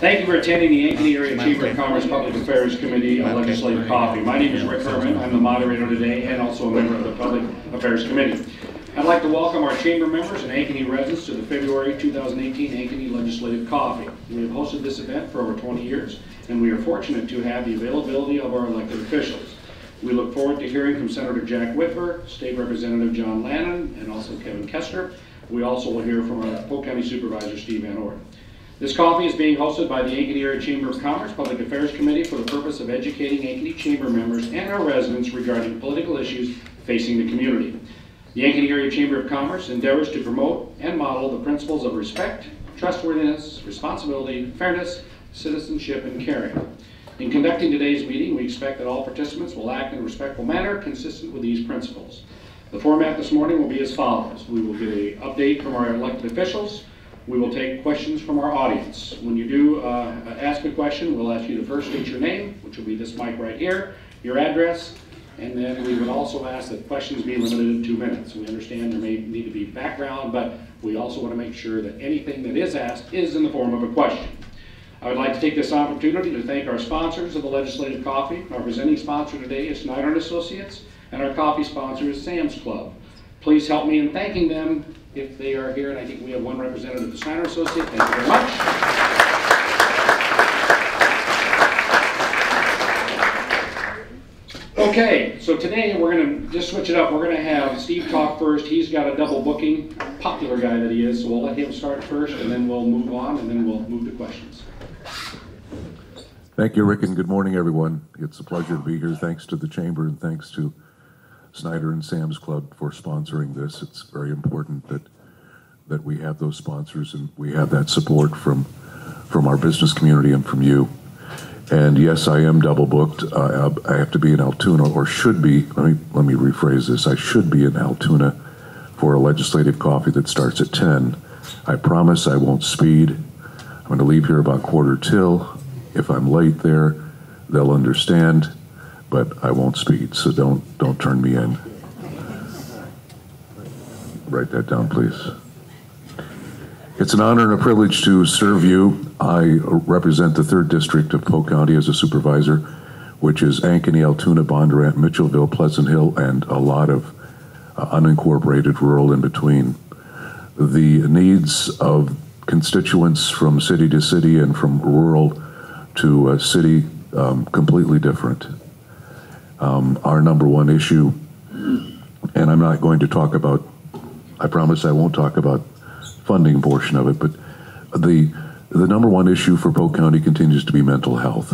Thank you for attending the Ankeny Area Chamber of Commerce Public Affairs Committee Legislative Coffee. My name is Rick Herman. I'm the moderator today and also a member of the Public Affairs Committee. I'd like to welcome our chamber members and Ankeny residents to the February 2018 Ankeny Legislative Coffee. We have hosted this event for over 20 years, and we are fortunate to have the availability of our elected officials. We look forward to hearing from Senator Jack Whitver, State Representative John Landon, and also Kevin Koester. We also will hear from our Polk County Supervisor, Steve Oort. This coffee is being hosted by the Ankeny Area Chamber of Commerce Public Affairs Committee for the purpose of educating Ankeny Chamber members and our residents regarding political issues facing the community. The Ankeny Area Chamber of Commerce endeavors to promote and model the principles of respect, trustworthiness, responsibility, fairness, citizenship, and caring. In conducting today's meeting, we expect that all participants will act in a respectful manner consistent with these principles. The format this morning will be as follows. We will get an update from our elected officials. We will take questions from our audience. When you do ask a question, we'll ask you to first state your name, which will be this mic right here, your address, and then we would also ask that questions be limited to 2 minutes. We understand there may need to be background, but we also want to make sure that anything that is asked is in the form of a question. I would like to take this opportunity to thank our sponsors of the Legislative Coffee. Our presenting sponsor today is Snyder & Associates, and our coffee sponsor is Sam's Club. Please help me in thanking them if they are here, and I think we have one representative of Snyder & Associates. Thank you very much. Okay, so today we're going to just switch it up. We're going to have Steve talk first. He's got a double booking, popular guy that he is, so we'll let him start first, and then we'll move on, and then we'll move to questions. Thank you, Rick, and good morning, everyone. It's a pleasure to be here. Thanks to the Chamber and thanks to Snyder and Sam's Club for sponsoring this. It's very important that we have those sponsors and we have that support from our business community and from you. And yes, I am double booked. I have to be in Altoona, or should be. Let me rephrase this. I should be in Altoona for a legislative coffee that starts at 10. I promise I won't speed. I'm going to leave here about 1:45. If I'm late there, they'll understand, but I won't speed, so don't turn me in. Write that down, please. It's an honor and a privilege to serve you. I represent the 3rd District of Polk County as a supervisor, which is Ankeny, Altoona, Bondurant, Mitchellville, Pleasant Hill, and a lot of unincorporated rural in between. The needs of constituents from city to city and from rural to city completely different. Our number one issue, and I'm not going to talk about, I promise I won't talk about funding portion of it, but the number one issue for Polk County continues to be mental health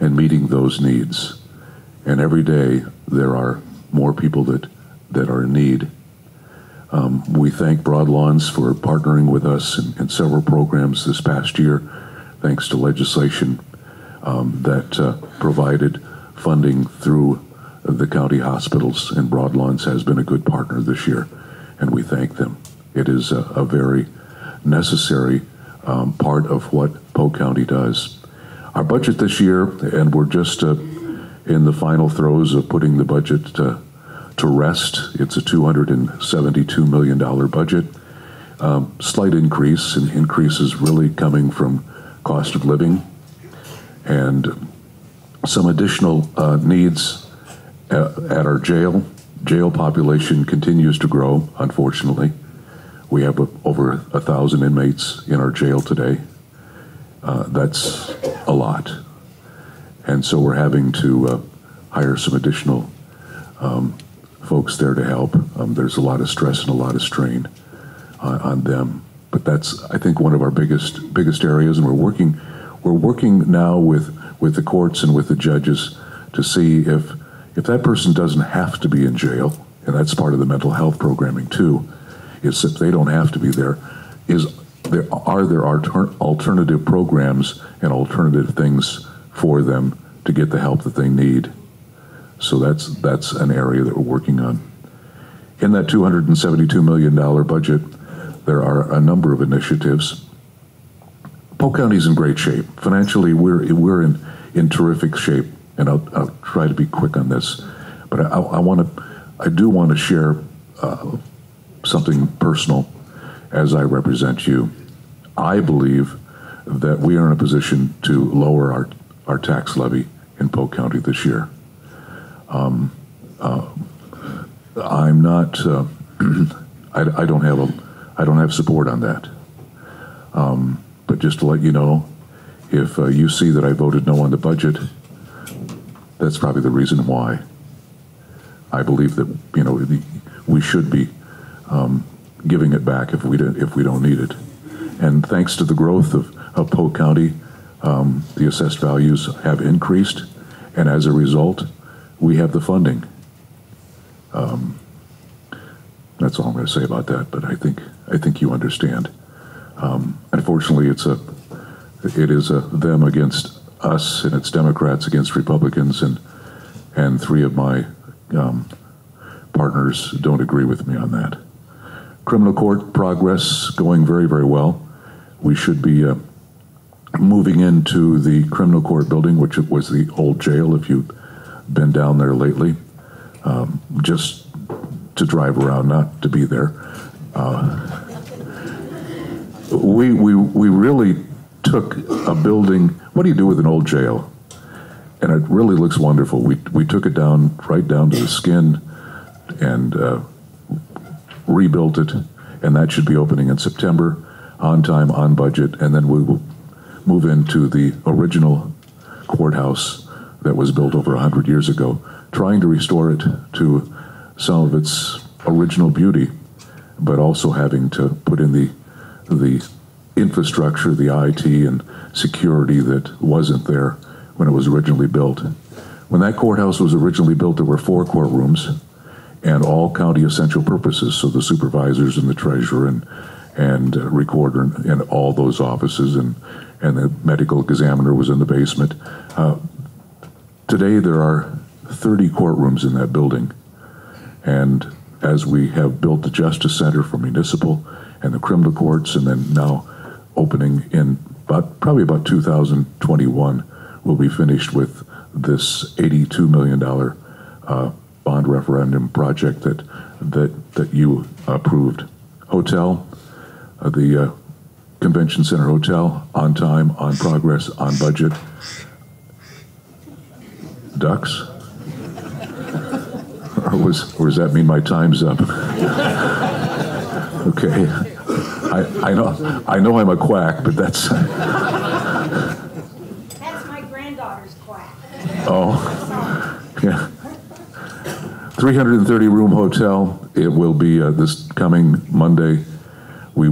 and meeting those needs. And every day there are more people that are in need. We thank Broadlawns for partnering with us in several programs this past year, thanks to legislation that provided funding through the county hospitals, and Broadlawns has been a good partner this year, and we thank them. It is a very necessary part of what Polk County does. Our budget this year, and we're just in the final throes of putting the budget to rest. It's a $272 million budget. Slight increase, and increases really coming from cost of living and some additional needs at our jail. Jail population continues to grow, unfortunately. We have over 1,000 inmates in our jail today. That's a lot. And so we're having to hire some additional folks there to help. There's a lot of stress and a lot of strain on them. But that's, I think, one of our biggest areas, and we're working now with the courts and with the judges to see if that person doesn't have to be in jail, and that's part of the mental health programming too, is if they don't have to be there, are there alternative programs and alternative things for them to get the help that they need. So that's an area that we're working on. In that $272 million budget, there are a number of initiatives. Polk County's in great shape. Financially, we're in terrific shape, and I'll try to be quick on this. But I do want to share something personal as I represent you. I believe that we are in a position to lower our tax levy in Polk County this year. I'm not. I don't have support on that. But just to let you know, if you see that I voted no on the budget, that's probably the reason why. I believe that we should be giving it back if we don't need it. And thanks to the growth of Polk County, the assessed values have increased, and as a result, we have the funding. That's all I'm going to say about that. But I think you understand. Unfortunately, it is them against us, and it's Democrats against Republicans, and three of my partners don't agree with me on that. Criminal court progress going very, very well. We should be moving into the criminal court building, which was the old jail, if you've been down there lately, just to drive around, not to be there. We really took a building. What do you do with an old jail? And it really looks wonderful. We took it down, right down to the skin, and rebuilt it, and that should be opening in September, on time, on budget, and then we will move into the original courthouse that was built over 100 years ago, trying to restore it to some of its original beauty, but also having to put in the infrastructure, the IT and security that wasn't there when it was originally built. When that courthouse was originally built, there were 4 courtrooms and all county essential purposes, so the supervisors and the treasurer and recorder and all those offices, and the medical examiner was in the basement. Today there are 30 courtrooms in that building, and as we have built the Justice Center for municipal and the criminal courts, and then now opening in probably about 2021, we'll be finished with this $82 million bond referendum project that you approved. Hotel, the Convention Center Hotel, on time, on progress, on budget. Ducks? Or does that mean my time's up? Okay. I know I'm a quack, but that's... That's my granddaughter's quack. Oh, yeah. 330-room hotel. It will be this coming Monday. We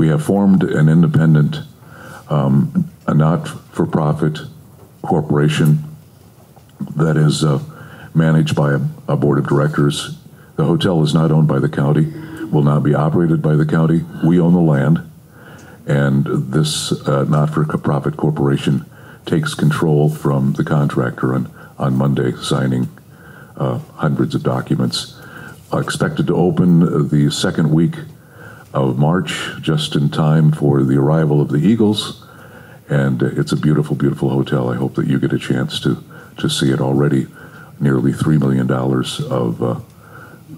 have formed an independent, a not-for-profit corporation that is managed by a board of directors. The hotel is not owned by the county, will not be operated by the county. We own the land, and this not-for-profit corporation takes control from the contractor on Monday, signing hundreds of documents. Expected to open the second week of March, just in time for the arrival of the Eagles, and it's a beautiful, beautiful hotel. I hope that you get a chance to see it already. Nearly $3 million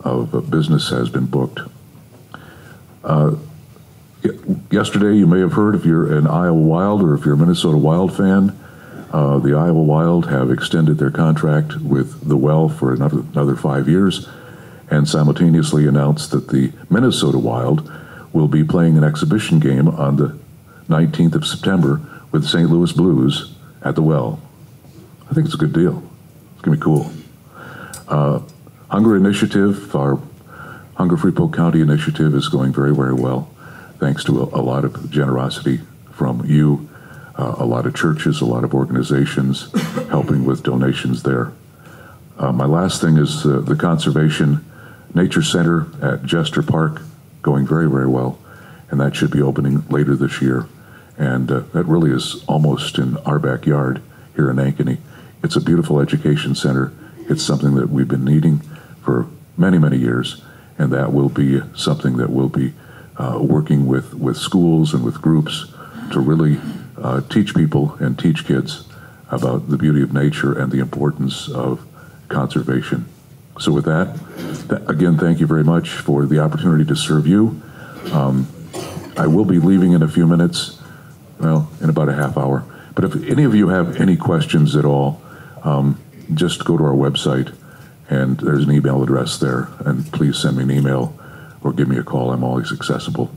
of business has been booked. Yesterday, you may have heard, if you're an Iowa Wild or if you're a Minnesota Wild fan, the Iowa Wild have extended their contract with the Well for another 5 years, and simultaneously announced that the Minnesota Wild will be playing an exhibition game on the 19th of September with the St. Louis Blues at the Well. I think it's a good deal. It's going to be cool. Hunger Initiative, our Hunger-Free Polk County initiative, is going very, very well, thanks to a lot of generosity from you, a lot of churches, a lot of organizations helping with donations there. My last thing is the Conservation Nature Center at Jester Park, going very, very well, and that should be opening later this year. And that really is almost in our backyard here in Ankeny. It's a beautiful education center. It's something that we've been needing for many, many years, and that will be something that we'll be working with schools and with groups to really teach people and teach kids about the beauty of nature and the importance of conservation. So with that, again, thank you very much for the opportunity to serve you. I will be leaving in a few minutes. well, in about a half hour. But if any of you have any questions at all, just go to our website, and there's an email address there, and please send me an email or give me a call. I'm always accessible.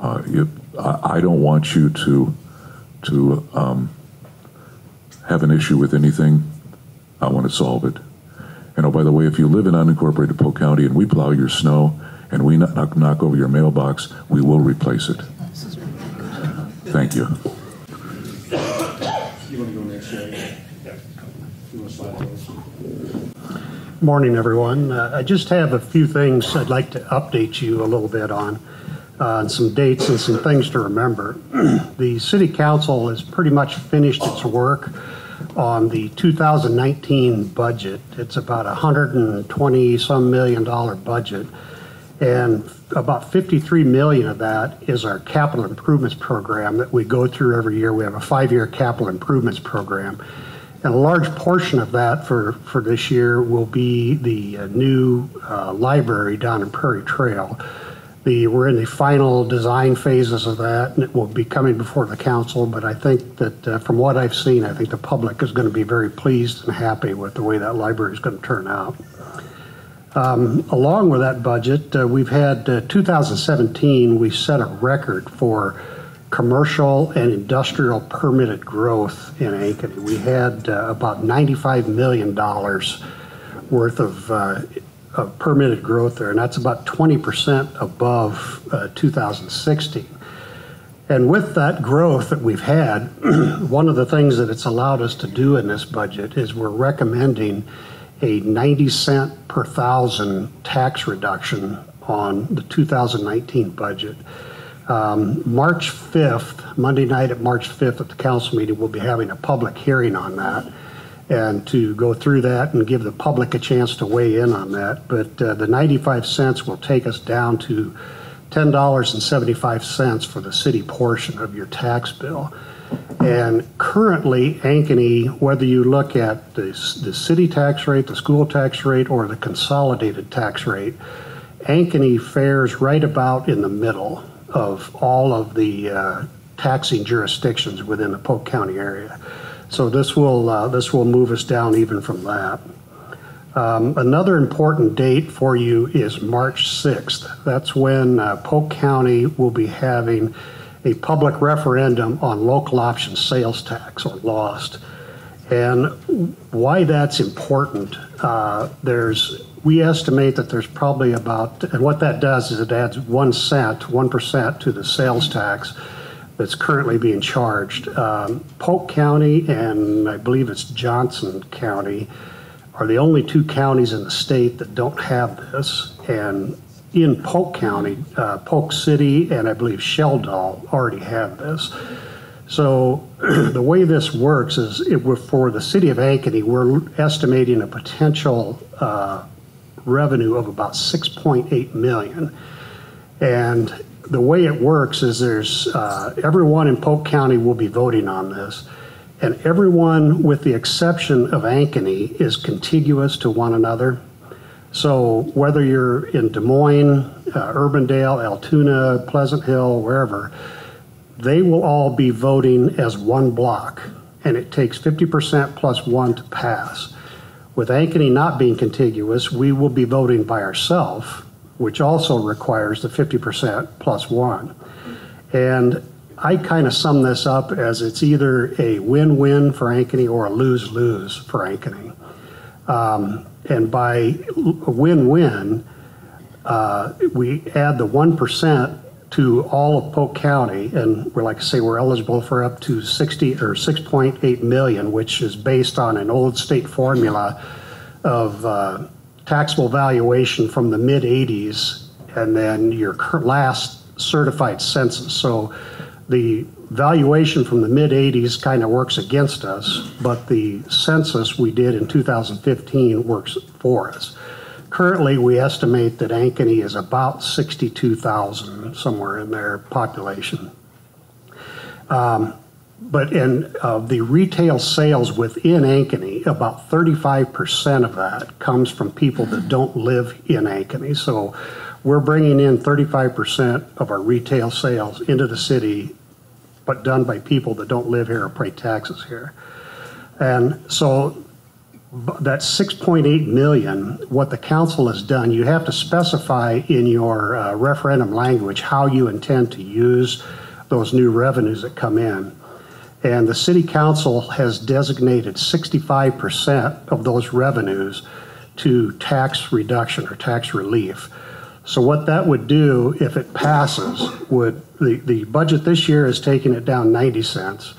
I don't want you to have an issue with anything. I want to solve it. And oh, by the way, if you live in unincorporated Polk County and we plow your snow and we knock over your mailbox, we will replace it. Thank you. You want to go next, Jay? Yeah. You want to slide those? Morning, everyone. I just have a few things I'd like to update you a little bit on some dates and some things to remember. The City Council has pretty much finished its work on the 2019 budget. It's about $120-some million budget, and about $53 million of that is our capital improvements program that we go through every year. We have a 5-year capital improvements program, and a large portion of that for this year will be the new library down in Prairie Trail. We're in the final design phases of that, and it will be coming before the council, but I think that from what I've seen, I think the public is going to be very pleased and happy with the way that library is going to turn out. Along with that budget, we've had 2017, we set a record for commercial and industrial permitted growth in Ankeny. We had about $95 million worth of permitted growth there, and that's about 20% above 2016. And with that growth that we've had, one of the things that it's allowed us to do in this budget is we're recommending a 90 cent per thousand tax reduction on the 2019 budget. March 5th, Monday night at March 5th at the council meeting, we'll be having a public hearing on that, and to go through that and give the public a chance to weigh in on that. But the 95 cents will take us down to $10.75 for the city portion of your tax bill. And currently, Ankeny, whether you look at the city tax rate, the school tax rate, or the consolidated tax rate, Ankeny fares right about in the middle of all of the taxing jurisdictions within the Polk County area. So this will move us down even from that. Another important date for you is March 6th. That's when Polk County will be having a public referendum on local option sales tax, or LOST. And why that's important, we estimate that there's probably about, and what that does is it adds 1 cent, 1% to the sales tax that's currently being charged. Polk County and I believe it's Johnson County are the only 2 counties in the state that don't have this. And in Polk County, Polk City and I believe Sheldon already have this. So the way this works is for the city of Ankeny, we're estimating a potential revenue of about $6.8 million. And the way it works is there's everyone in Polk County will be voting on this, and everyone with the exception of Ankeny is contiguous to one another. So whether you're in Des Moines, Urbandale, Altoona, Pleasant Hill, wherever, they will all be voting as one block, and it takes 50% plus 1 to pass. With Ankeny not being contiguous, we will be voting by ourselves, which also requires the 50% plus 1. And I kind of sum this up as it's either a win-win for Ankeny or a lose-lose for Ankeny. And by a win-win, we add the 1% to all of Polk County, and we're, like I say, we're eligible for up to $6.8 million, which is based on an old state formula of taxable valuation from the mid-'80s, and then your last certified census. So the valuation from the mid-'80s kind of works against us, but the census we did in 2015 works for us. Currently, we estimate that Ankeny is about 62,000, somewhere in their population. But of the retail sales within Ankeny, about 35% of that comes from people that don't live in Ankeny. So we're bringing in 35% of our retail sales into the city but done by people that don't live here or pay taxes here. And so that 6.8 million, what the council has done, you have to specify in your referendum language how you intend to use those new revenues that come in. And the city council has designated 65% of those revenues to tax reduction or tax relief. So what that would do if it passes would, the budget this year is taking it down 90 cents.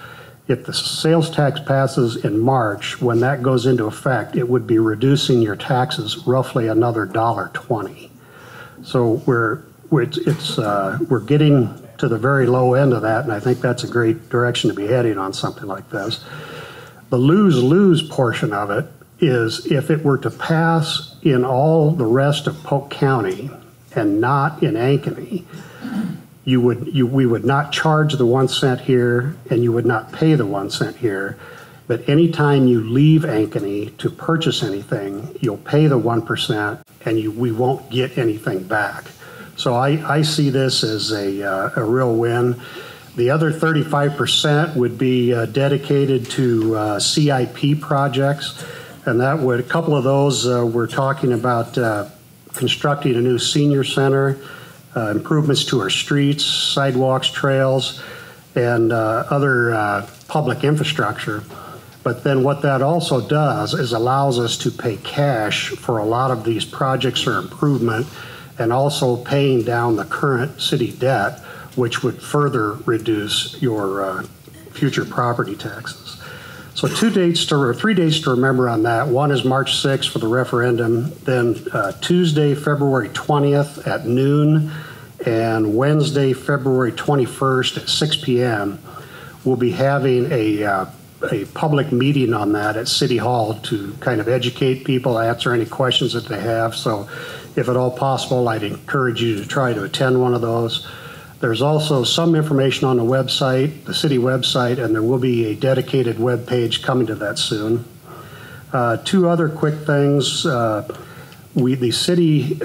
If the sales tax passes in March, when that goes into effect, it would be reducing your taxes roughly another $1.20. So we're getting to the very low end of that, and I think that's a great direction to be heading on something like this. The lose-lose portion of it is if it were to pass in all the rest of Polk County and not in Ankeny, we would not charge the 1 cent here and you would not pay the 1 cent here. But anytime you leave Ankeny to purchase anything, you'll pay the 1% and we won't get anything back. So I see this as a real win. The other 35% would be dedicated to CIP projects. And that would, a couple of those, we're talking about constructing a new senior center, improvements to our streets, sidewalks, trails, and other public infrastructure. But then what that also does is allows us to pay cash for a lot of these projects or improvement, and also paying down the current city debt, which would further reduce your future property taxes. So 3 dates to remember on that. One is March 6th for the referendum, then Tuesday, February 20th at noon, and Wednesday, February 21st at 6 p.m. We'll be having a public meeting on that at City Hall to kind of educate people, answer any questions that they have. So if at all possible, I'd encourage you to try to attend one of those. There's also some information on the website, the city website, and there will be a dedicated web page coming to that soon. 2 other quick things. The city,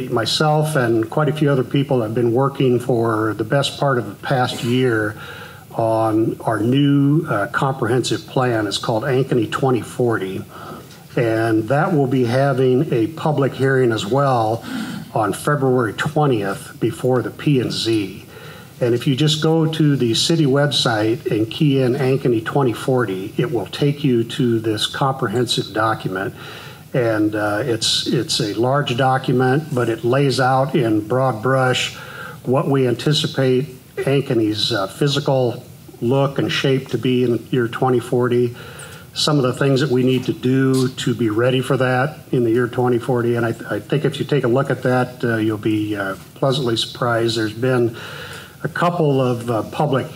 myself and quite a few other people have been working for the best part of the past year on our new comprehensive plan. It's called Ankeny 2040. And that will be having a public hearing as well on February 20th before the P&Z. And if you just go to the city website and key in Ankeny 2040, it will take you to this comprehensive document. And it's a large document, but it lays out in broad brush what we anticipate Ankeny's physical look and shape to be in the year 2040. Some of the things that we need to do to be ready for that in the year 2040. And I think if you take a look at that, you'll be pleasantly surprised. There's been a couple of public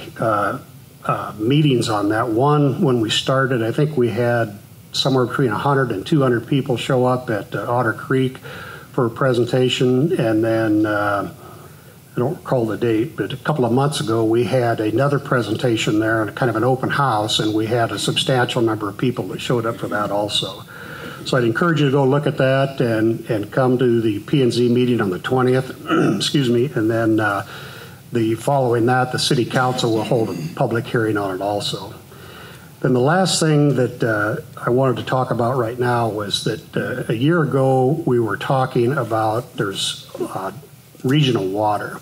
meetings on that. One, when we started, I think we had somewhere between 100 and 200 people show up at Otter Creek for a presentation. And then, I don't recall the date, but a couple of months ago, we had another presentation there and kind of an open house, and we had a substantial number of people that showed up for that also. So I'd encourage you to go look at that and come to the P&Z meeting on the 20th, excuse me, and then the following that, the city council will hold a public hearing on it also. Then the last thing that I wanted to talk about right now was that a year ago, we were talking about there's regional water.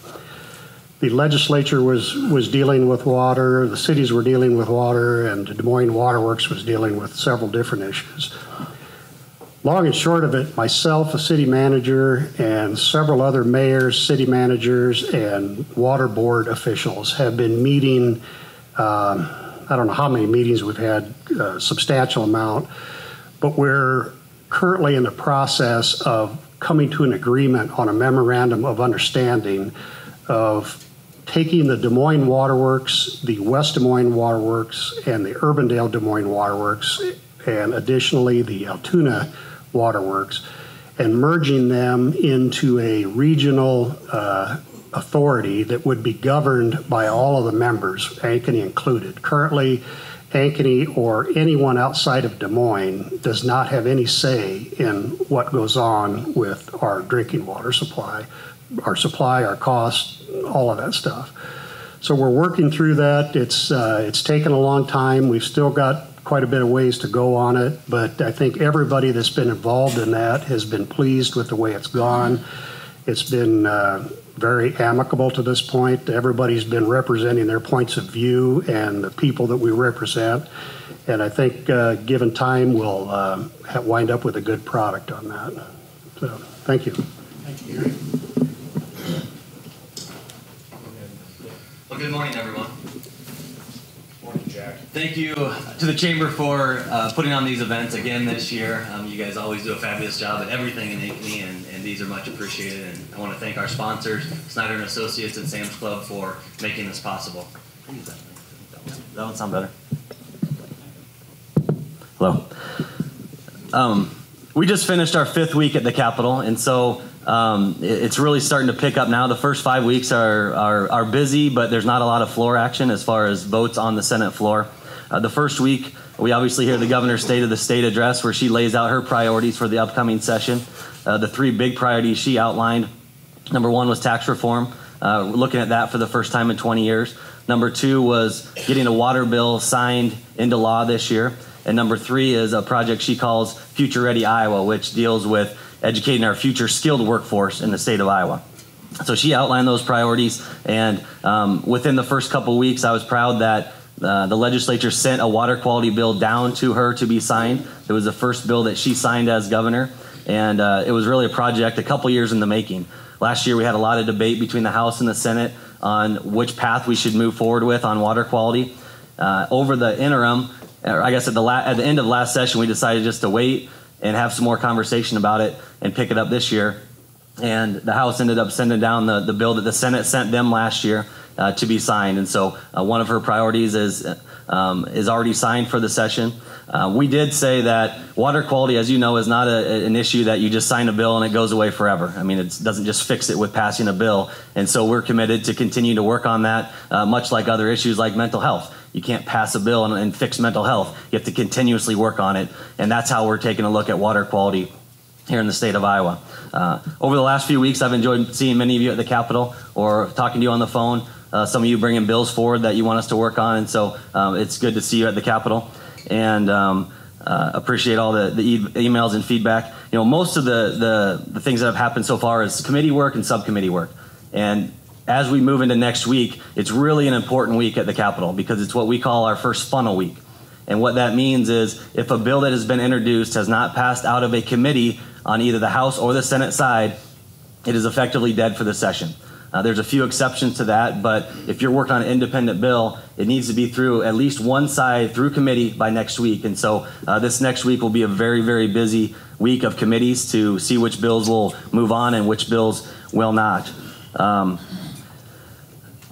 The legislature was dealing with water, the cities were dealing with water, and Des Moines Waterworks was dealing with several different issues. Long and short of it, myself, the city manager, and several other mayors, city managers, and water board officials have been meeting, I don't know how many meetings we've had, a substantial amount, but we're currently in the process of coming to an agreement on a memorandum of understanding of taking the Des Moines Waterworks, the West Des Moines Waterworks, and the Urbandale Des Moines Waterworks, and additionally the Altoona Waterworks, and merging them into a regional authority that would be governed by all of the members, Ankeny included. Currently, Ankeny or anyone outside of Des Moines does not have any say in what goes on with our drinking water supply, our costs, all of that stuff. So we're working through that. It's taken a long time. We've still got quite a bit of ways to go on it, but I think everybody that's been involved in that has been pleased with the way it's gone. It's been very amicable to this point. Everybody's been representing their points of view and the people that we represent. And I think given time, we'll wind up with a good product on that. So, thank you. Thank you. Well, good morning, everyone. Morning, Jack. Thank you to the Chamber for putting on these events again this year. You guys always do a fabulous job at everything in Ankeny, and these are much appreciated. And I want to thank our sponsors, Snyder & Associates and Sam's Club, for making this possible. That one sound better? Hello. We just finished our 5th week at the Capitol, and so it's really starting to pick up now. The first 5 weeks are busy, but there's not a lot of floor action as far as votes on the Senate floor. The first week, we obviously hear the governor's State of the State address, where she lays out her priorities for the upcoming session. The 3 big priorities she outlined: number 1 was tax reform, looking at that for the first time in 20 years. Number 2 was getting a water bill signed into law this year. And number 3 is a project she calls Future Ready Iowa, which deals with educating our future skilled workforce in the state of Iowa. So she outlined those priorities, and within the first couple of weeks, I was proud that the legislature sent a water quality bill down to her to be signed. It was the first bill that she signed as governor, and it was really a project a couple years in the making. Last year, we had a lot of debate between the House and the Senate on which path we should move forward with on water quality. Over the interim, I guess at the end of last session, we decided just to wait and have some more conversation about it and pick it up this year. And the House ended up sending down the bill that the Senate sent them last year to be signed. And so one of her priorities is already signed for the session. We did say that water quality, as you know, is not an issue that you just sign a bill and it goes away forever. I mean, it doesn't just fix it with passing a bill. And so we're committed to continue to work on that, much like other issues like mental health. You can't pass a bill and fix mental health. You have to continuously work on it. And that's how we're taking a look at water quality here in the state of Iowa. Over the last few weeks, I've enjoyed seeing many of you at the Capitol or talking to you on the phone. Some of you bringing bills forward that you want us to work on. And so it's good to see you at the Capitol. And appreciate all the emails and feedback. You know, most of the things that have happened so far is committee work and subcommittee work. And as we move into next week, it's really an important week at the Capitol because it's what we call our first funnel week. And what that means is if a bill that has been introduced has not passed out of a committee on either the House or the Senate side, it is effectively dead for the session. There's a few exceptions to that, but if you're working on an independent bill, it needs to be through at least one side through committee by next week. And so this next week will be a very, very busy week of committees to see which bills will move on and which bills will not.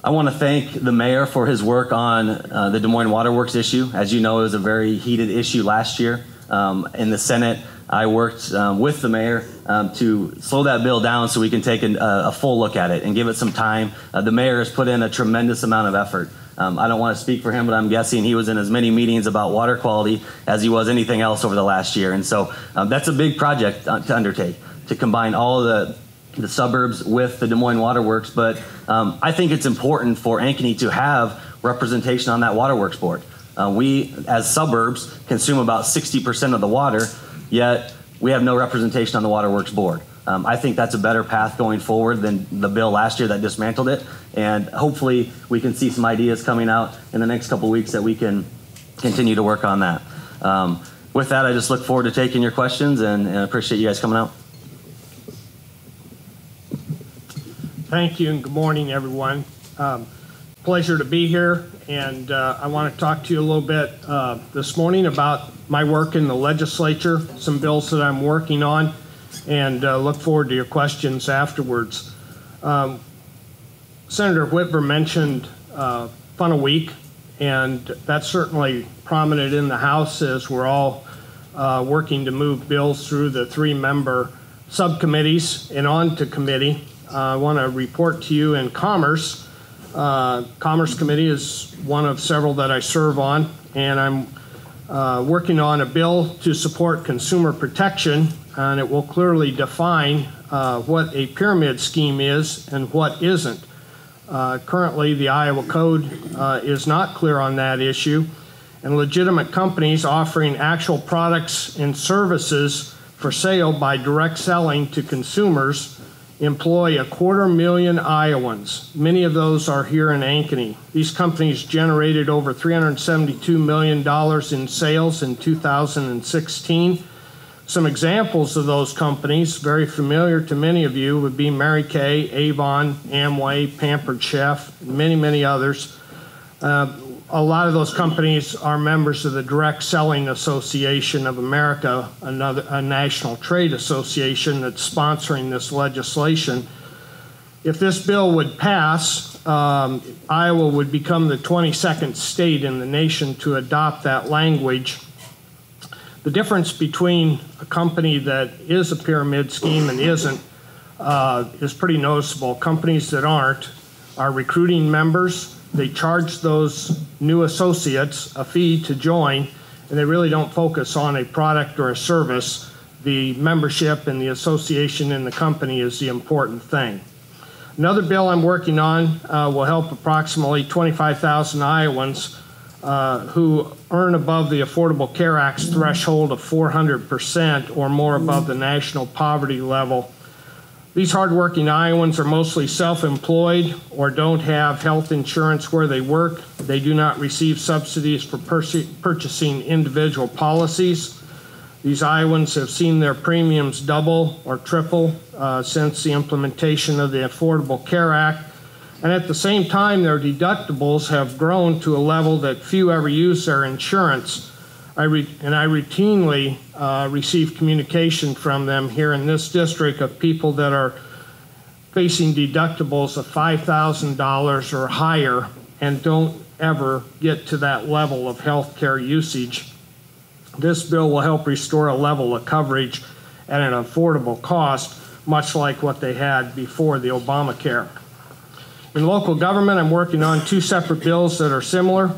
I want to thank the mayor for his work on the Des Moines Water Works issue. As you know, it was a very heated issue last year. In the Senate, I worked with the mayor to slow that bill down so we can take a full look at it and give it some time. The mayor has put in a tremendous amount of effort. I don't want to speak for him, but I'm guessing he was in as many meetings about water quality as he was anything else over the last year. And so that's a big project to undertake, to combine all of the suburbs with the Des Moines Water Works. But I think it's important for Ankeny to have representation on that waterworks board. We, as suburbs, consume about 60% of the water, yet we have no representation on the waterworks board. I think that's a better path going forward than the bill last year that dismantled it. And hopefully we can see some ideas coming out in the next couple of weeks that we can continue to work on that. With that, I just look forward to taking your questions and appreciate you guys coming out. Thank you, and good morning, everyone. Pleasure to be here, and I want to talk to you a little bit this morning about my work in the legislature, some bills that I'm working on, and look forward to your questions afterwards. Senator Whitver mentioned Funnel Week, and that's certainly prominent in the House as we're all working to move bills through the 3-member subcommittees and on to committee. I want to report to you in Commerce. Commerce Committee is one of several that I serve on, and I'm working on a bill to support consumer protection, and it will clearly define what a pyramid scheme is and what isn't. Currently, the Iowa Code is not clear on that issue, and legitimate companies offering actual products and services for sale by direct selling to consumers employ 250,000 Iowans. Many of those are here in Ankeny. These companies generated over $372 million in sales in 2016. Some examples of those companies, very familiar to many of you, would be Mary Kay, Avon, Amway, Pampered Chef, and many, many others. A lot of those companies are members of the Direct Selling Association of America, a national trade association that's sponsoring this legislation. If this bill would pass, Iowa would become the 22nd state in the nation to adopt that language. The difference between a company that is a pyramid scheme and isn't is pretty noticeable. Companies that aren't are recruiting members. They charge those new associates a fee to join, and they really don't focus on a product or a service. The membership and the association in the company is the important thing. Another bill I'm working on will help approximately 25,000 Iowans who earn above the Affordable Care Act's threshold of 400% or more above the national poverty level. These hardworking Iowans are mostly self-employed or don't have health insurance where they work. They do not receive subsidies for purchasing individual policies. These Iowans have seen their premiums double or triple since the implementation of the Affordable Care Act. And at the same time, their deductibles have grown to a level that few ever use their insurance. I routinely receive communication from them here in this district of people that are facing deductibles of $5,000 or higher and don't ever get to that level of health care usage. This bill will help restore a level of coverage at an affordable cost, much like what they had before the Obamacare. In local government, I'm working on two separate bills that are similar.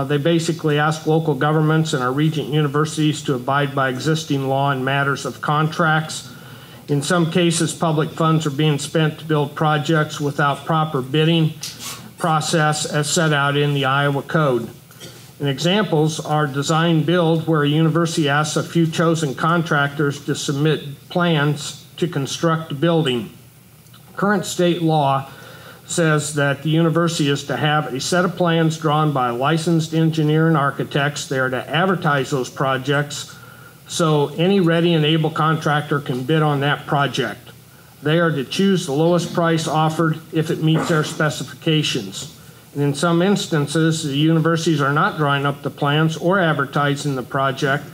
They basically ask local governments and our regent universities to abide by existing law in matters of contracts. In some cases, public funds are being spent to build projects without proper bidding process as set out in the Iowa Code. And examples are design build, where a university asks a few chosen contractors to submit plans to construct a building. Current state law says that the university is to have a set of plans drawn by a licensed engineer and architects. They are to advertise those projects so any ready and able contractor can bid on that project. They are to choose the lowest price offered if it meets their specifications. And in some instances, the universities are not drawing up the plans or advertising the project.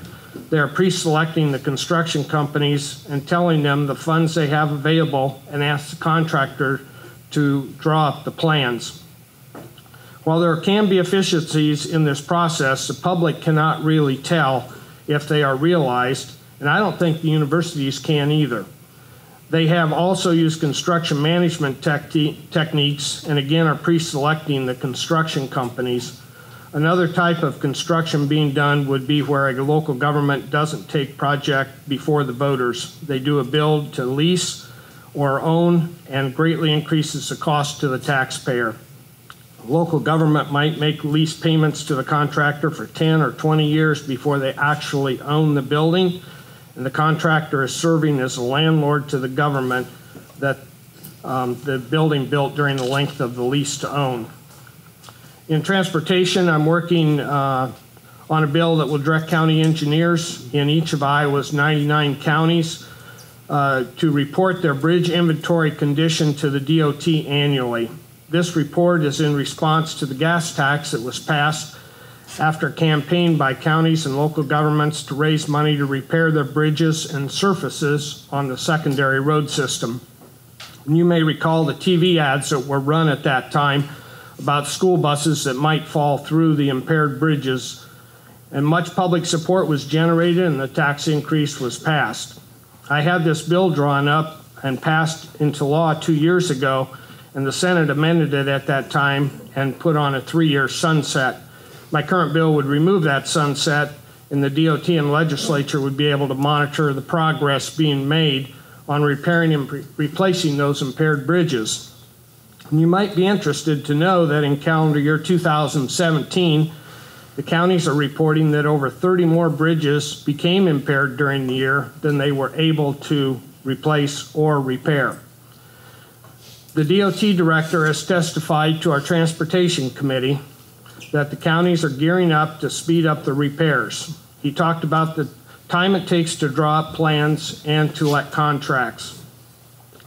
They are pre-selecting the construction companies and telling them the funds they have available and ask the contractor to draw up the plans. While there can be efficiencies in this process, the public cannot really tell if they are realized, and I don't think the universities can either. They have also used construction management techniques and again are pre-selecting the construction companies. Another type of construction being done would be where a local government doesn't take project before the voters. They do a build to lease or own and greatly increases the cost to the taxpayer. Local government might make lease payments to the contractor for 10 or 20 years before they actually own the building, and the contractor is serving as a landlord to the government that the building built during the length of the lease to own. In transportation, I'm working on a bill that will direct county engineers in each of Iowa's 99 counties to report their bridge inventory condition to the DOT annually. This report is in response to the gas tax that was passed after a campaign by counties and local governments to raise money to repair their bridges and surfaces on the secondary road system. And you may recall the TV ads that were run at that time about school buses that might fall through the impaired bridges, and much public support was generated and the tax increase was passed. I had this bill drawn up and passed into law 2 years ago, and the Senate amended it at that time and put on a 3-year sunset. My current bill would remove that sunset, and the DOT and legislature would be able to monitor the progress being made on repairing and replacing those impaired bridges. You might be interested to know that in calendar year 2017, the counties are reporting that over 30 more bridges became impaired during the year than they were able to replace or repair. The DOT director has testified to our transportation committee that the counties are gearing up to speed up the repairs. He talked about the time it takes to draw up plans and to let contracts.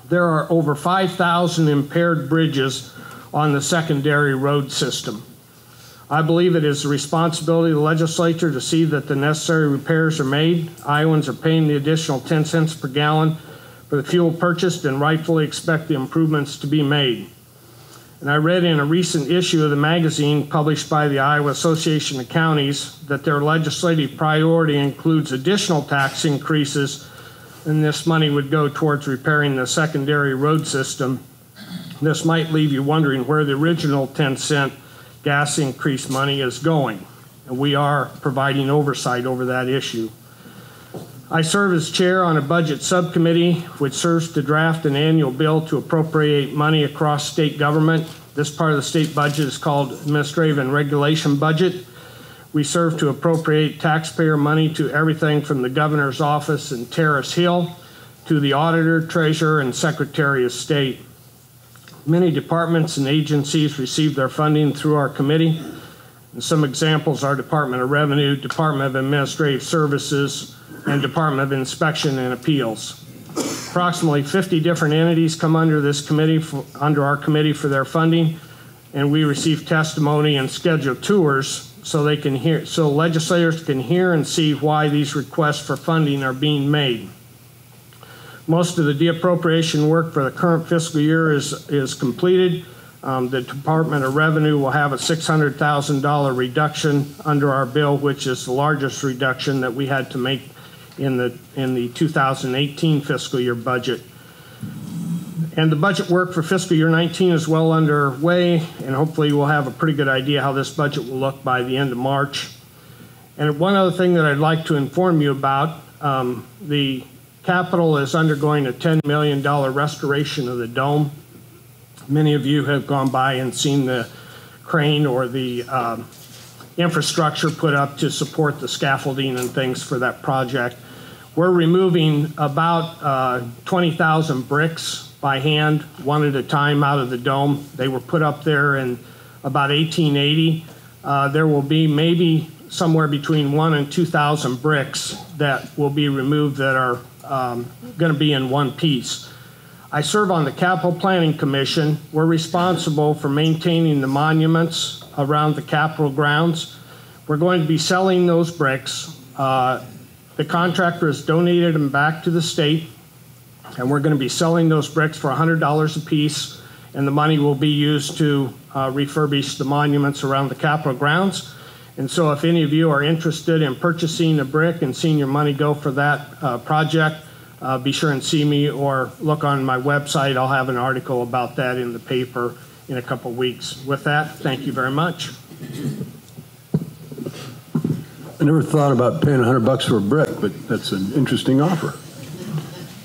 There are over 5,000 impaired bridges on the secondary road system. I believe it is the responsibility of the legislature to see that the necessary repairs are made. Iowans are paying the additional 10 cents per gallon for the fuel purchased and rightfully expect the improvements to be made. And I read in a recent issue of the magazine published by the Iowa Association of Counties that their legislative priority includes additional tax increases, and this money would go towards repairing the secondary road system. This might leave you wondering where the original 10-cent gas increase money is going, and we are providing oversight over that issue. I serve as chair on a budget subcommittee which serves to draft an annual bill to appropriate money across state government. This part of the state budget is called Administrative and Regulation Budget. We serve to appropriate taxpayer money to everything from the governor's office in Terrace Hill to the auditor, treasurer, and secretary of state. Many departments and agencies receive their funding through our committee. And some examples are Department of Revenue, Department of Administrative Services, and Department of Inspection and Appeals. Approximately 50 different entities come under this committee, under our committee for their funding, and we receive testimony and schedule tours so they can hear, so legislators can hear and see why these requests for funding are being made. Most of the de-appropriation work for the current fiscal year is completed. The Department of Revenue will have a $600,000 reduction under our bill, which is the largest reduction that we had to make in the 2018 fiscal year budget. And the budget work for fiscal year 19 is well underway, and hopefully we'll have a pretty good idea how this budget will look by the end of March. And one other thing that I'd like to inform you about, the Capitol is undergoing a $10 million restoration of the dome. Many of you have gone by and seen the crane or the infrastructure put up to support the scaffolding and things for that project. We're removing about 20,000 bricks by hand, one at a time, out of the dome. They were put up there in about 1880. There will be maybe somewhere between 1,000 and 2,000 bricks that will be removed that are going to be in one piece. I serve on the Capital Planning Commission. We're responsible for maintaining the monuments around the Capitol grounds. We're going to be selling those bricks. The contractor has donated them back to the state, and we're going to be selling those bricks for $100 a piece, and the money will be used to refurbish the monuments around the Capitol grounds. And so if any of you are interested in purchasing a brick and seeing your money go for that project, be sure and see me or look on my website. I'll have an article about that in the paper in a couple weeks. With that, thank you very much. I never thought about paying $100 for a brick, but that's an interesting offer.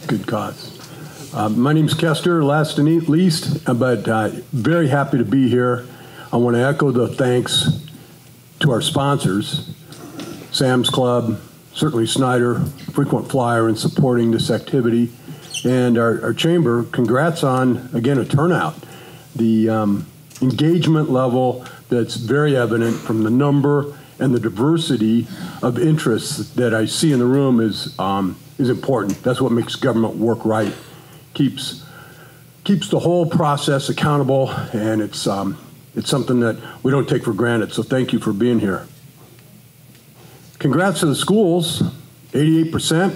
Good cause. My name's Koester, last and not least, but very happy to be here. I want to echo the thanks to our sponsors, Sam's Club, certainly Snyder, frequent flyer in supporting this activity, and our chamber. Congrats on, again, a turnout. The engagement level that's very evident from the number and the diversity of interests that I see in the room is important. That's what makes government work right. Keeps the whole process accountable, and it's something that we don't take for granted. So thank you for being here. Congrats to the schools, 88%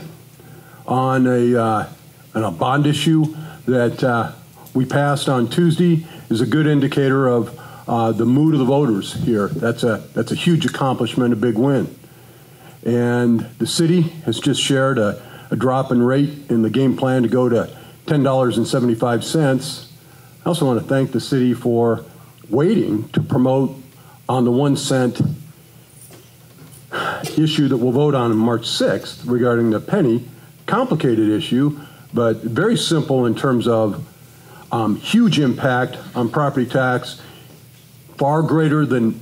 on a bond issue that we passed on Tuesday is a good indicator of the mood of the voters here. That's a huge accomplishment, a big win. And the city has just shared a drop in rate in the game plan to go to $10.75. I also want to thank the city for waiting to promote on the 1 cent issue that we'll vote on March 6th regarding the penny. Complicated issue, but very simple in terms of Huge impact on property tax, far greater than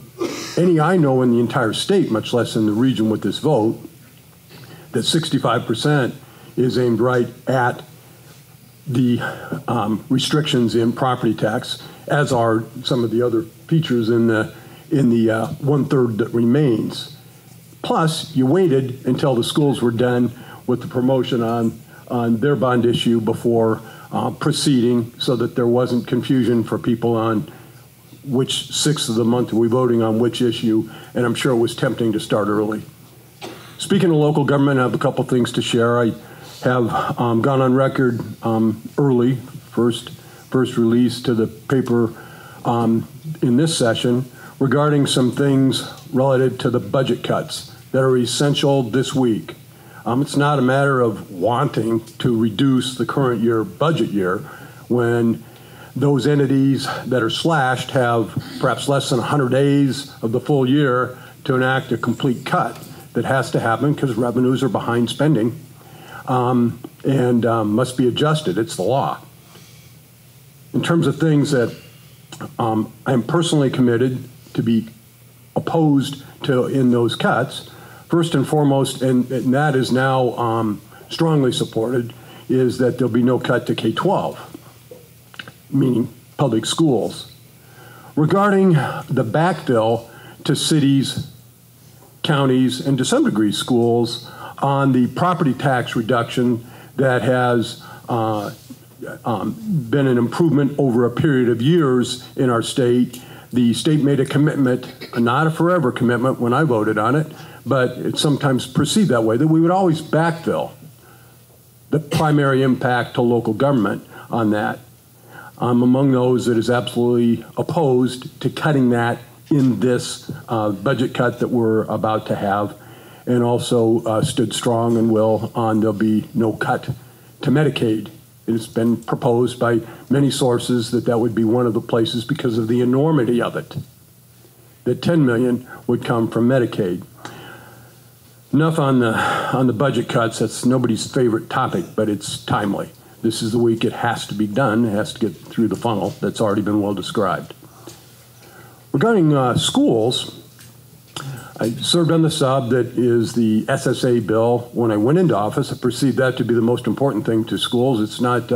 any I know in the entire state, much less in the region with this vote. That 65% is aimed right at the restrictions in property tax, as are some of the other features in the 1/3 that remains. Plus, you waited until the schools were done with the promotion on their bond issue before proceeding, so that there wasn't confusion for people on which 6th of the month are we voting on which issue, and I'm sure it was tempting to start early. Speaking of local government, I have a couple things to share. I have gone on record early, first release to the paper in this session, regarding some things relative to the budget cuts that are essential this week. It's not a matter of wanting to reduce the current year budget year when those entities that are slashed have perhaps less than 100 days of the full year to enact a complete cut that has to happen because revenues are behind spending and must be adjusted. It's the law. In terms of things that I'm personally committed to be opposed to in those cuts, first and foremost, and that is now strongly supported, is that there'll be no cut to K-12, meaning public schools. Regarding the backfill to cities, counties, and to some degree schools on the property tax reduction that has been an improvement over a period of years in our state. The state made a commitment, not a forever commitment when I voted on it, but it's sometimes perceived that way, that we would always backfill the primary impact to local government on that. I'm among those that is absolutely opposed to cutting that in this budget cut that we're about to have, and also stood strong and will on there'll be no cut to Medicaid. It's been proposed by many sources that that would be one of the places because of the enormity of it, that 10 million would come from Medicaid. Enough on the budget cuts. That's nobody's favorite topic, but it's timely. This is the week it has to be done. It has to get through the funnel that's already been well described. Regarding schools, I served on the sub that is the SSA bill. When I went into office, I perceived that to be the most important thing to schools. It's not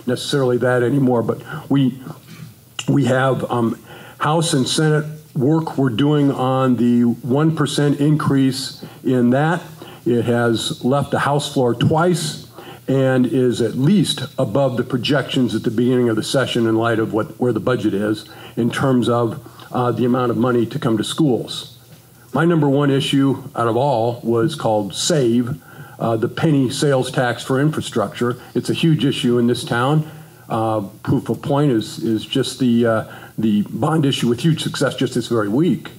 necessarily that anymore, but we have House and Senate work we're doing on the 1% increase in that. It has left the House floor twice and is at least above the projections at the beginning of the session in light of where the budget is in terms of the amount of money to come to schools. My number one issue out of all was called SAVE, the penny sales tax for infrastructure. It's a huge issue in this town. Proof of point is just the bond issue with huge success just this very week.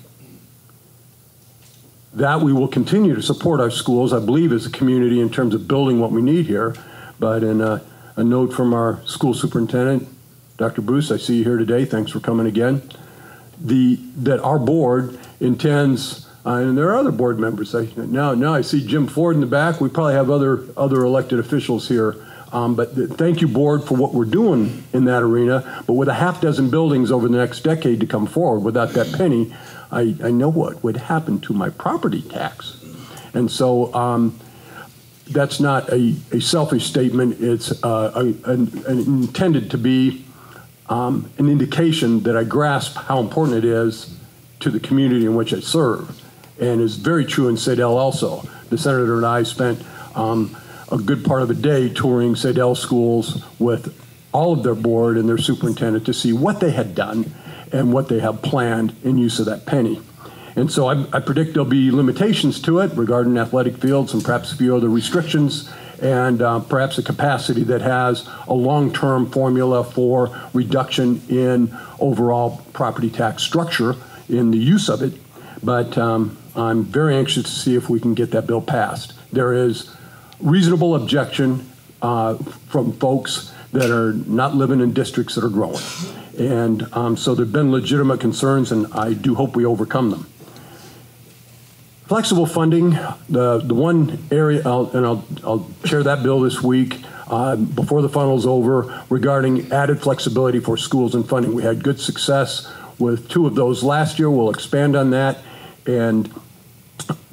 That we will continue to support our schools, I believe, as a community in terms of building what we need here. But in a note from our school superintendent, Dr. Bruce, I see you here today. Thanks for coming again. That our board intends, and there are other board members. Now I see Jim Ford in the back. We probably have other elected officials here. But thank you, board, for what we're doing in that arena. But with a half dozen buildings over the next decade to come forward, without that penny, I know what would happen to my property tax. And so that's not a selfish statement. It's intended to be an indication that I grasp how important it is to the community in which I serve. And is very true in Sedell also. The senator and I spent a good part of a day touring Sedell schools with all of their board and their superintendent to see what they had done and what they have planned in use of that penny. And so I predict there'll be limitations to it regarding athletic fields and perhaps a few other restrictions and perhaps a capacity that has a long-term formula for reduction in overall property tax structure in the use of it. But I'm very anxious to see if we can get that bill passed. There is reasonable objection from folks that are not living in districts that are growing. And so there have been legitimate concerns, and I do hope we overcome them. Flexible funding, the one area, and I'll share that bill this week. before the funnel's over regarding added flexibility for schools and funding. We had good success with 2 of those last year. We'll expand on that. And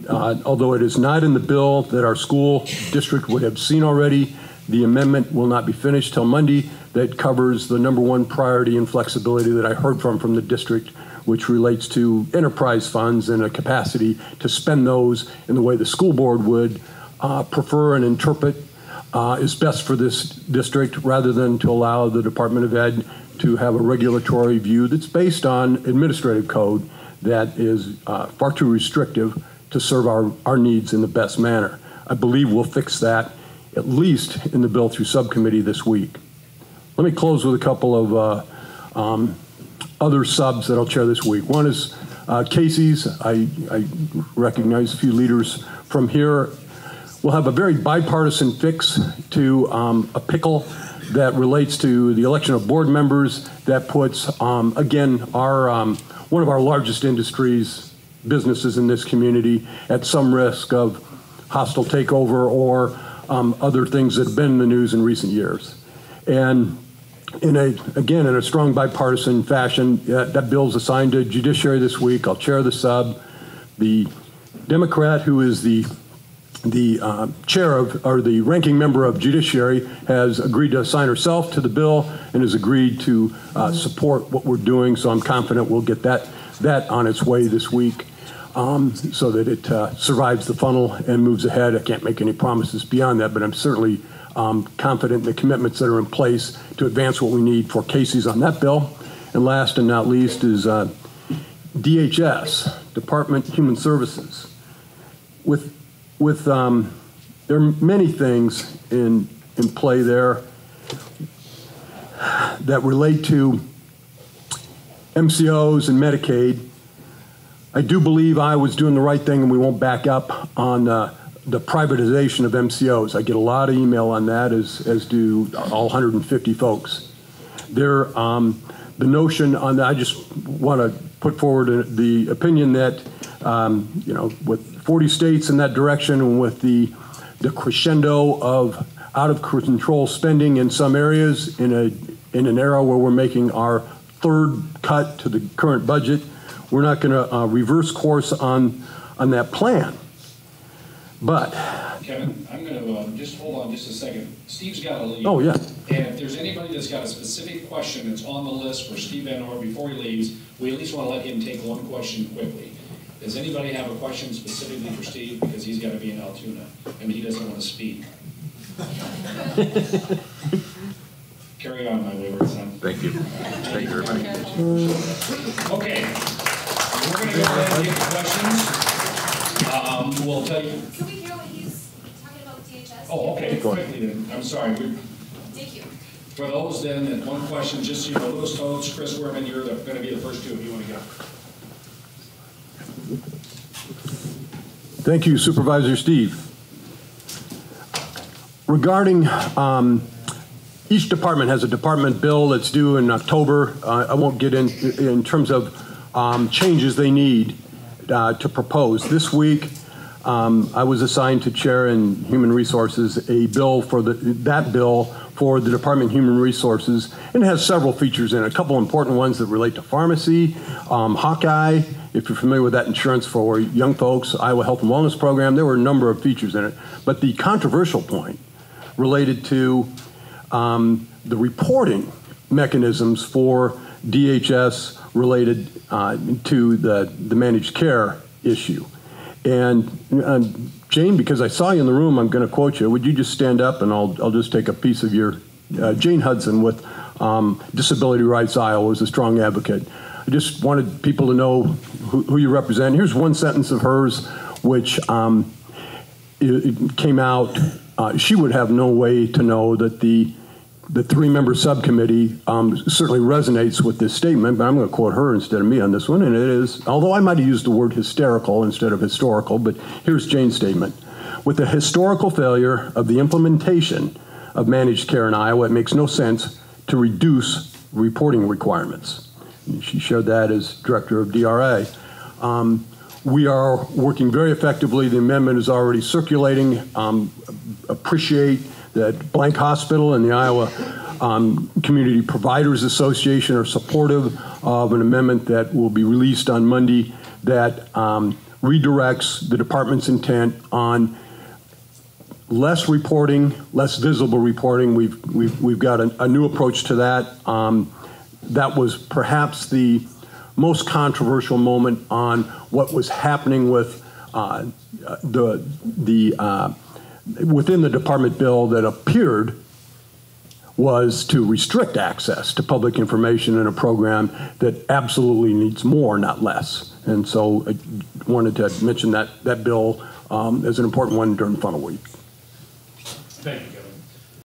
although it is not in the bill that our school district would have seen already, the amendment will not be finished till Monday. That covers the #1 priority and flexibility that I heard from the district, which relates to enterprise funds and a capacity to spend those in the way the school board would prefer and interpret is best for this district, rather than to allow the Department of Ed to have a regulatory view that's based on administrative code that is far too restrictive to serve our needs in the best manner. I believe we'll fix that, at least in the bill through subcommittee this week. Let me close with a couple of other subs that I'll chair this week. One is Casey's. I recognize a few leaders from here. We'll have a very bipartisan fix to a pickle that relates to the election of board members that puts, again, our one of our largest businesses in this community at some risk of hostile takeover or other things that have been in the news in recent years. And in a strong bipartisan fashion, that bill's assigned to Judiciary this week. I'll chair the sub. The Democrat, who is the chair of, or the ranking member of Judiciary, has agreed to assign herself to the bill and has agreed to support what we're doing. So I'm confident we'll get that on its way this week, so that it survives the funnel and moves ahead. I can't make any promises beyond that, but I'm certainly confident in the commitments that are in place to advance what we need for Casey's on that bill. And last and not least is DHS, Department of Human Services. There are many things in play there that relate to MCOs and Medicaid. I do believe I was doing the right thing, and we won't back up on the privatization of MCOs. I get a lot of email on that, as do all 150 folks. The notion on that, I just want to put forward the opinion that, with 40 states in that direction, and with the crescendo of out-of-control spending in some areas, in an era where we're making our 3rd cut to the current budget, we're not going to reverse course on that plan. But Kevin, I'm going to just hold on just a second. Steve's got to leave. Oh, yeah. And if there's anybody that's got a specific question that's on the list for Steve Van Oort before he leaves, we at least want to let him take one question quickly. Does anybody have a question specifically for Steve? Because he's got to be in Altoona, and he doesn't want to speak. Carry on, my wayward son. Thank you. Thank you, everybody. Okay. We're going to go ahead and get the questions. We'll tell you. Can we hear what he's talking about with DHS? Oh, okay. Quickly then. I'm sorry. Thank you. For those then, that one question, just so you know, Louis Toads, Chris Werman, you're going to be the first 2 if you want to go. thank you, Supervisor Steve. Regarding each department has a department bill that's due in October. I won't get in terms of changes they need to propose. This week, I was assigned to chair in Human Resources a bill for that bill for the Department of Human Resources, and it has several features in it. A couple important ones that relate to pharmacy, Hawkeye, if you're familiar with that insurance for young folks, Iowa Health and Wellness Program. There were a number of features in it, but the controversial point related to the reporting mechanisms for DHS related to the managed care issue. And Jane, because I saw you in the room, I'm going to quote you. Would you just stand up, and I'll just take a piece of your, Jane Hudson with Disability Rights Iowa was a strong advocate. I just wanted people to know who you represent. Here's one sentence of hers, which it came out. She would have no way to know that the 3-member subcommittee certainly resonates with this statement, but I'm going to quote her instead of me on this one, and it is, although I might have used the word hysterical instead of historical, but here's Jane's statement. With the historical failure of the implementation of managed care in Iowa, it makes no sense to reduce reporting requirements. And she shared that as director of DRA. We are working very effectively. The amendment is already circulating. Appreciate that Blank Hospital and the Iowa Community Providers Association are supportive of an amendment that will be released on Monday that redirects the department's intent on less reporting, less visible reporting. We've got a new approach to that. That was perhaps the most controversial moment on what was happening with within the department bill that appeared was to restrict access to public information in a program that absolutely needs more, not less. And so I wanted to mention that bill as an important one during funnel week. Thank you.